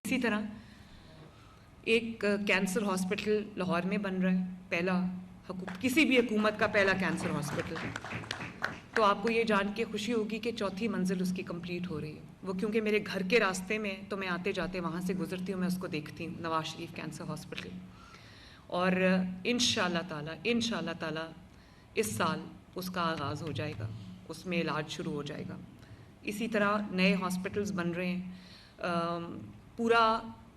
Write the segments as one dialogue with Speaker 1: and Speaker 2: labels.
Speaker 1: اسی طرح ایک کینسر ہاسپٹل لاہور میں بن رہا ہے، پہلا کسی بھی حکومت کا پہلا کینسر ہاسپٹل، تو آپ کو یہ جان کے خوشی ہوگی کہ 4تھی منزل اس کی کمپلیٹ ہو رہی ہے۔ وہ کیونکہ میرے گھر کے راستے میں، تو میں آتے جاتے وہاں سے گزرتی ہوں، میں اس کو دیکھتی ہوں، نواز شریف کینسر ہاسپٹل۔ اور انشاءاللہ تعالی اس سال اس کا آغاز ہو جائے گا، اس میں علاج شروع ہو جائے گا۔ اسی طرح نئے ہاسپٹلز بن رہے ہیں، پورا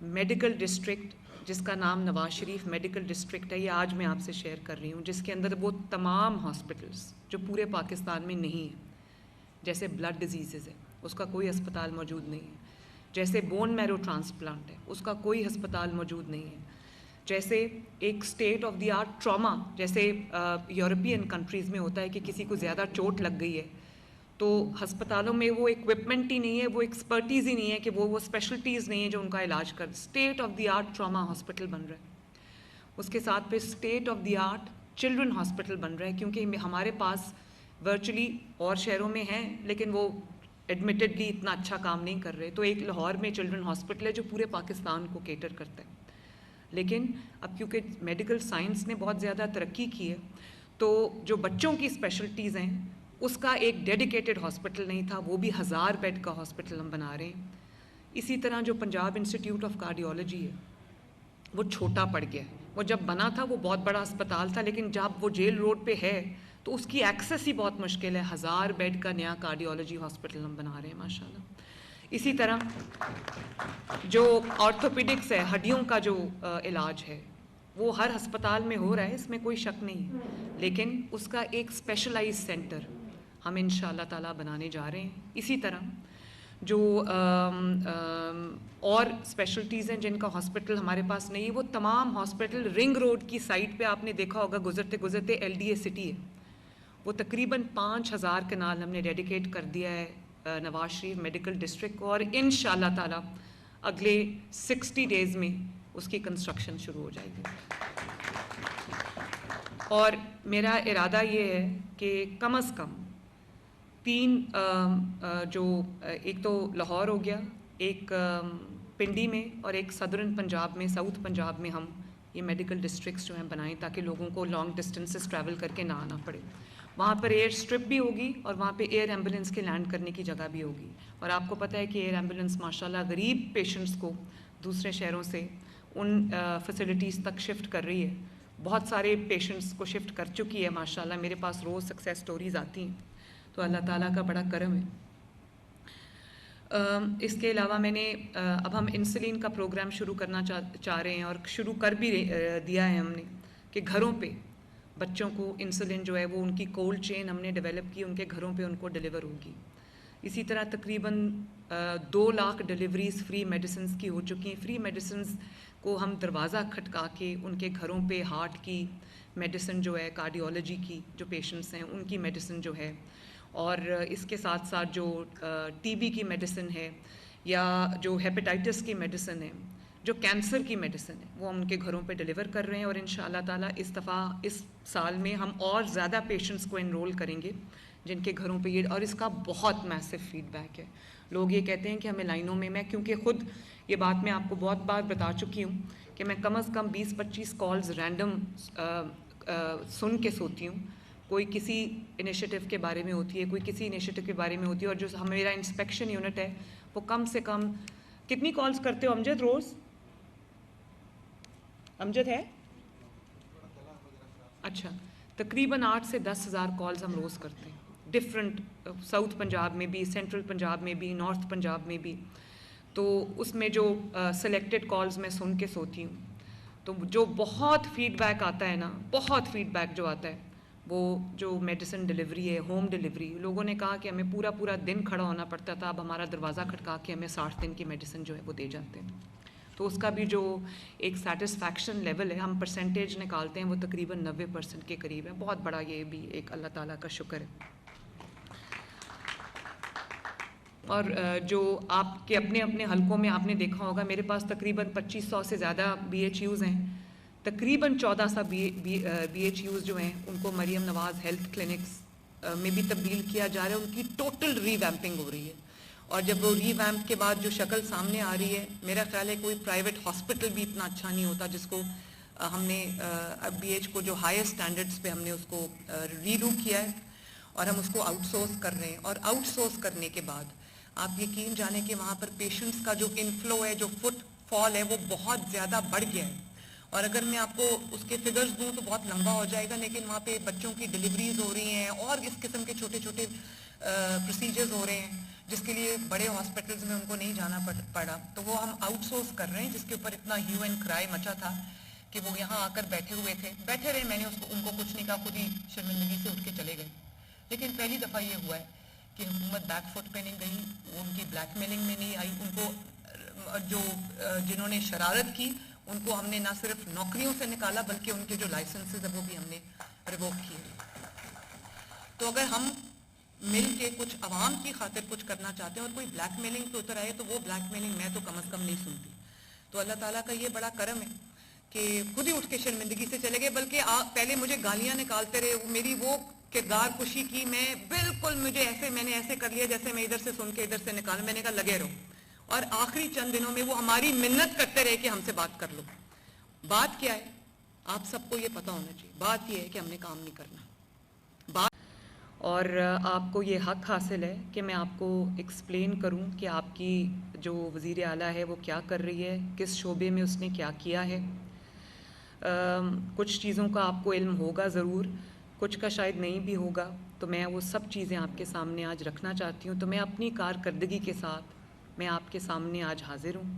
Speaker 1: میڈیکل ڈسٹرکٹ جس کا نام نواز شریف میڈیکل ڈسٹرکٹ ہے، یہ آج میں آپ سے شیئر کر رہی ہوں، جس کے اندر وہ تمام ہاسپٹلز جو پورے پاکستان میں نہیں ہیں، جیسے بلڈ ڈیزیزز ہے اس کا کوئی ہسپتال موجود نہیں ہے، جیسے بون میرو ٹرانسپلانٹ ہے اس کا کوئی ہسپتال موجود نہیں ہے، جیسے ایک state of the art trauma, جیسے یورپین کنٹریز میں ہوتا ہے کہ کسی کو زیادہ چوٹ لگ گئی ہے تو ہسپتالوں میں وہ اکوپمنٹ ہی نہیں ہے، وہ ایکسپرٹیز ہی نہیں ہے کہ وہ اسپیشلٹیز نہیں ہے جو ان کا علاج کر۔ State of the art trauma hospital بن رہا ہے، اس کے ساتھ پھر state of the art children hospital بن رہا ہے، کیونکہ ہمارے پاس ورچولی اور شہروں میں ہیں لیکن وہ ایڈمیٹڈلی اتنا اچھا کام نہیں کر رہے، تو ایک لاہور میں چلڈرن ہاسپٹل ہے جو پورے پاکستان کو کیٹر کرتا ہے۔ لیکن اب کیونکہ میڈیکل سائنس نے بہت زیادہ ترقی کی ہے تو جو بچوں کی اسپیشلٹیز ہیں اس کا ایک ڈیڈیکیٹڈ ہاسپٹل نہیں تھا، وہ بھی 1000 بیڈ کا ہاسپٹل ہم بنا رہے ہیں۔ اسی طرح جو پنجاب انسٹیٹیوٹ آف کارڈیولوجی ہے وہ چھوٹا پڑ گیا ہے، وہ جب بنا تھا وہ بہت بڑا اسپتال تھا، لیکن جب وہ جیل روڈ پہ ہے تو اس کی ایکسیس ہی بہت مشکل ہے۔ 1000 بیڈ کا نیا کارڈیولوجی ہاسپٹل ہم بنا رہے ہیں ماشاءاللہ۔ اسی طرح جو آرتھوپیڈکس ہے، ہڈیوں کا جو علاج ہے وہ ہر ہسپتال میں ہو رہا ہے، اس میں کوئی شک نہیں، لیکن اس کا ایک اسپیشلائز سینٹر ہم انشاءاللہ تعالیٰ بنانے جا رہے ہیں۔ اسی طرح جو اور اسپیشلٹیز ہیں جن کا ہاسپٹل ہمارے پاس نہیں ہے، وہ تمام ہاسپٹل رنگ روڈ کی سائٹ پہ آپ نے دیکھا ہوگا گزرتے گزرتے LDA سٹی ہے، وہ تقریباً 5000 کنال ہم نے ڈیڈیکیٹ کر دیا ہے نواز شریف میڈیکل ڈسٹرکٹ کو، اور انشاءاللہ تعالیٰ اگلے 60 ڈیز میں اس کی کنسٹرکشن شروع ہو جائے گی۔ اور میرا ارادہ یہ ہے کہ کم از کم 3 جو ایک تو لاہور ہو گیا، ایک پنڈی میں اور ایک صدرن پنجاب میں، ساؤتھ پنجاب میں ہم یہ میڈیکل ڈسٹرکٹس جو ہیں بنائیں تاکہ لوگوں کو لانگ ڈسٹینسز ٹریول کر کے نہ آنا پڑے۔ وہاں پر ایئر اسٹرپ بھی ہوگی اور وہاں پہ ایئر ایمبولینس کے لینڈ کرنے کی جگہ بھی ہوگی، اور آپ کو پتہ ہے کہ ایئر ایمبولینس ماشاءاللہ غریب پیشنٹس کو دوسرے شہروں سے ان فیسلٹیز تک شفٹ کر رہی ہے، بہت سارے پیشنٹس کو شفٹ کر چکی ہے ماشاءاللہ، میرے پاس روز سکسیس سٹوریز آتی ہیں، تو اللہ تعالیٰ کا بڑا کرم ہے۔ اس کے علاوہ میں نے اب ہم انسولین کا پروگرام شروع کرنا چاہ رہے ہیں، اور شروع کر بھی دیا ہے ہم نے، کہ گھروں پہ بچوں کو انسولین جو ہے وہ ان کی کولڈ چین ہم نے ڈیولپ کی، ان کے گھروں پہ ان کو ڈیلیور ہوگی۔ اسی طرح تقریباً 2 لاکھ ڈیلیوریز فری میڈیسنز کی ہو چکی ہیں۔ فری میڈیسنز کو ہم دروازہ کھٹکا کے ان کے گھروں پہ ہارٹ کی میڈیسن جو ہے، کارڈیولوجی کی جو پیشنٹس ہیں ان کی میڈیسن جو ہے، اور اس کے ساتھ ساتھ جو TB کی میڈیسن ہے یا جو ہیپیٹائٹس کی میڈیسن ہے، جو کینسر کی میڈیسن ہے، وہ ہم ان کے گھروں پہ ڈیلیور کر رہے ہیں، اور انشاءاللہ تعالیٰ اس دفعہ اس سال میں ہم اور زیادہ پیشنٹس کو انرول کریں گے جن کے گھروں پہ یہ، اور اس کا بہت میسو فیڈ بیک ہے۔ لوگ یہ کہتے ہیں کہ ہمیں لائنوں میں کیونکہ خود یہ بات میں آپ کو بہت بار بتا چکی ہوں کہ میں کم از کم 20-25 کالز رینڈم سن کے سوتی ہوں، کوئی کسی انیشیٹو کے بارے میں ہوتی ہے، کوئی کسی انیشیٹو کے بارے میں ہوتی ہے، اور جو میرا انسپیکشن یونٹ ہے وہ کم سے کم کتنی کالز کرتے ہو امجد روز؟ امجد ہے؟ اچھا، تقریباً 8 سے 10 ہزار کالز ہم روز کرتے ہیں، ڈفرینٹ، ساؤتھ پنجاب میں بھی، سینٹرل پنجاب میں بھی، نارتھ پنجاب میں بھی، تو اس میں جو سلیکٹڈ کالز میں سن کے سوتی ہوں، تو جو بہت فیڈ بیک آتا ہے نا، بہت فیڈ بیک جو آتا ہے، وہ جو میڈیسن ڈیلیوری ہے، ہوم ڈیلیوری، لوگوں نے کہا کہ ہمیں پورا دن کھڑا ہونا پڑتا تھا، اب ہمارا دروازہ کھٹکا کے ہمیں 60 دن کی میڈیسن جو ہے وہ دے جاتے ہیں، تو اس کا بھی جو ایک سیٹسفیکشن لیول ہے، ہم پرسنٹیج نکالتے ہیں، وہ تقریباً 90% کے قریب ہے۔ بہت بڑا یہ بھی ایک اللہ تعالیٰ کا شکر ہے۔ اور جو آپ کے اپنے اپنے حلقوں میں آپ نے دیکھا ہوگا، میرے پاس تقریباً 2500 سے زیادہ BHUs ہیں، تقریباً 1400 BHUs جو ہیں ان کو مریم نواز ہیلتھ کلینکس میں بھی تبدیل کیا جا رہا ہے، ان کی ٹوٹل ری ویمپنگ ہو رہی ہے، اور جب وہ ری ویمپ کے بعد جو شکل سامنے آ رہی ہے، میرا خیال ہے کوئی پرائیویٹ ہاسپٹل بھی اتنا اچھا نہیں ہوتا جس کو ہم نے بی ایچ کو جو ہائر سٹینڈرڈز پہ ہم نے اس کو ری ڈو کیا ہے اور ہم اس کو آؤٹ سورس کر رہے ہیں. اور آؤٹ سورس کرنے کے بعد آپ یقین جانیں کہ وہاں پر پیشنٹس کا جو انفلو ہے، جو فٹ فال ہے، وہ بہت زیادہ بڑھ گیا ہے. اور اگر میں آپ کو اس کے فگرز دوں تو بہت لمبا ہو جائے گا، لیکن وہاں پہ بچوں کی ڈلیوریز ہو رہی ہیں اور اس قسم کے چھوٹے چھوٹے پروسیجرز ہو رہے ہیں جس کے لیے بڑے ہاسپٹلز میں ان کو نہیں جانا پڑا. تو وہ ہم آؤٹ سورس کر رہے ہیں، جس کے اوپر اتنا ہیو اینڈ کرائے مچا تھا کہ وہ یہاں آ کر بیٹھے ہوئے تھے. بیٹھے رہے، میں نے ان کو کچھ نہیں کہا، خود ہی شرمندگی سے اٹھ کے چلے گئے. لیکن پہلی دفعہ یہ ہوا ہے کہ حکومت بیک فٹ پہ نہیں گئی، ان کی بلیک میلنگ میں نہیں آئی. ان کو جو جنہوں نے شرارت کی ان کو ہم نے نہ صرف نوکریوں سے نکالا بلکہ ان کے جو لائسنسز ہیں وہ بھی ہم نے ریووک کیے. تو اگر ہم مل کے کچھ عوام کی خاطر کچھ کرنا چاہتے ہیں اور کوئی بلیک میلنگ پہ اتر آئے تو وہ بلیک میلنگ میں تو کم از کم نہیں سنتی. تو اللہ تعالیٰ کا یہ بڑا کرم ہے کہ خود ہی اٹھ کے شرمندگی سے چلے گئے. بلکہ پہلے مجھے گالیاں نکالتے رہے، میری وہ کردار کشی کی، میں بالکل میں نے ایسے کر لیا جیسے میں ادھر سے سن کے ادھر سے نکال. میں نے کہا لگے رہو. اور آخری چند دنوں میں وہ ہماری منت کرتے رہے کہ ہم سے بات کر لو. بات کیا ہے آپ سب کو یہ پتہ ہونا چاہیے. بات یہ ہے کہ ہم نے کام نہیں کرنا. اور آپ کو یہ حق حاصل ہے کہ میں آپ کو ایکسپلین کروں کہ آپ کی جو وزیر اعلیٰ ہے وہ کیا کر رہی ہے، کس شعبے میں اس نے کیا کیا ہے. کچھ چیزوں کا آپ کو علم ہوگا ضرور، کچھ کا شاید نہیں بھی ہوگا. تو میں وہ سب چیزیں آپ کے سامنے آج رکھنا چاہتی ہوں. تو میں اپنی کارکردگی کے ساتھ میں آپ کے سامنے آج حاضر ہوں.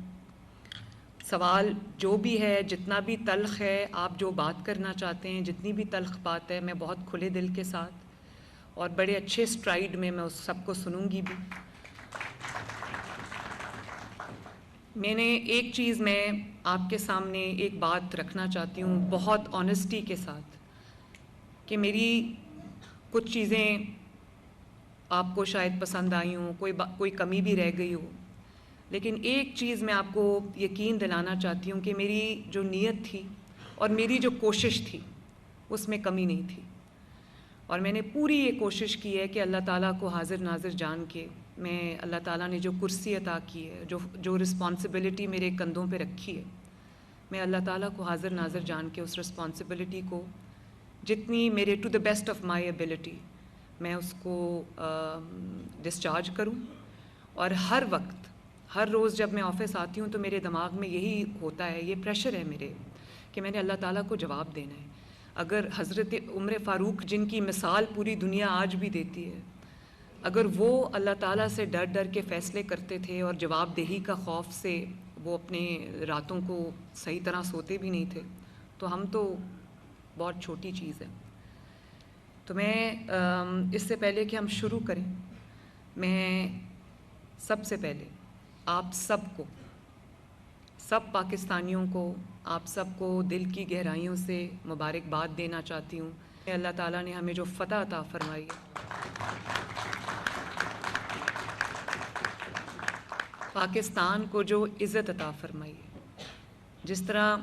Speaker 1: سوال جو بھی ہے، جتنا بھی تلخ ہے، آپ جو بات کرنا چاہتے ہیں، جتنی بھی تلخ بات ہے، میں بہت کھلے دل کے ساتھ اور بڑے اچھے سٹرائیڈ میں اس سب کو سنوں گی بھی. میں نے ایک چیز میں آپ کے سامنے ایک بات رکھنا چاہتی ہوں بہت آنیسٹی کے ساتھ کہ میری کچھ چیزیں آپ کو شاید پسند آئی ہوں، کوئی کمی بھی رہ گئی ہو. لیکن ایک چیز میں آپ کو یقین دلانا چاہتی ہوں کہ میری جو نیت تھی اور میری جو کوشش تھی اس میں کمی نہیں تھی. اور میں نے پوری یہ کوشش کی ہے کہ اللہ تعالیٰ کو حاضر ناظر جان کے میں اللہ تعالیٰ نے جو کرسی عطا کی ہے، جو رسپانسبلٹی میرے کندھوں پہ رکھی ہے، میں اللہ تعالیٰ کو حاضر ناظر جان کے اس رسپانسبلٹی کو جتنی میرے to the best of my ability میں اس کو ڈسچارج کروں. اور ہر وقت، ہر روز جب میں آفس آتی ہوں تو میرے دماغ میں یہی ہوتا ہے، یہ پریشر ہے میرے کہ میں نے اللہ تعالیٰ کو جواب دینا ہے. اگر حضرت عمر فاروق جن کی مثال پوری دنیا آج بھی دیتی ہے، اگر وہ اللہ تعالیٰ سے ڈر ڈر کے فیصلے کرتے تھے اور جواب دہی کا خوف سے وہ اپنے راتوں کو صحیح طرح سوتے بھی نہیں تھے، تو ہم تو بہت چھوٹی چیز ہے. تو میں اس سے پہلے کہ ہم شروع کریں، میں سب سے پہلے آپ سب کو، سب پاکستانیوں کو، آپ سب کو دل کی گہرائیوں سے مبارکباد دینا چاہتی ہوں. اللہ تعالیٰ نے ہمیں جو فتح عطا فرمائی، پاکستان کو جو عزت عطا فرمائی ہے. جس طرح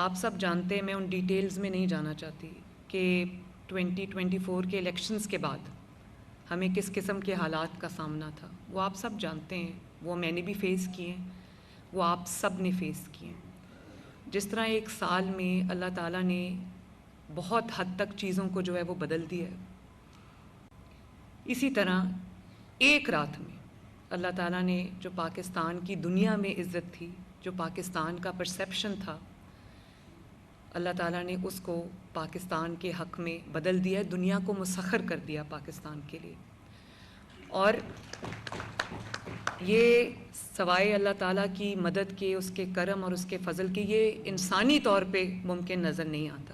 Speaker 1: آپ سب جانتے ہیں، میں ان ڈیٹیلز میں نہیں جانا چاہتی کہ 2024 کے الیکشنز کے بعد ہمیں کس قسم کے حالات کا سامنا تھا. وہ آپ سب جانتے ہیں، وہ میں نے بھی فیس کیے ہیں، وہ آپ سب نے فیس کیے ہیں. جس طرح ایک سال میں اللہ تعالیٰ نے بہت حد تک چیزوں کو جو ہے وہ بدل دیا ہے، اسی طرح ایک رات میں اللہ تعالیٰ نے جو پاکستان کی دنیا میں عزت تھی، جو پاکستان کا پرسیپشن تھا، اللہ تعالیٰ نے اس کو پاکستان کے حق میں بدل دیا، دنیا کو مسخر کر دیا پاکستان کے لیے. اور یہ سوائے اللہ تعالیٰ کی مدد کے، اس کے کرم اور اس کے فضل کے، یہ انسانی طور پہ ممکن نظر نہیں آتا.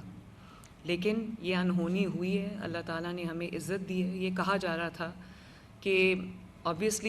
Speaker 1: لیکن یہ انہونی ہوئی ہے، اللہ تعالیٰ نے ہمیں عزت دی ہے. یہ کہا جا رہا تھا کہ obviously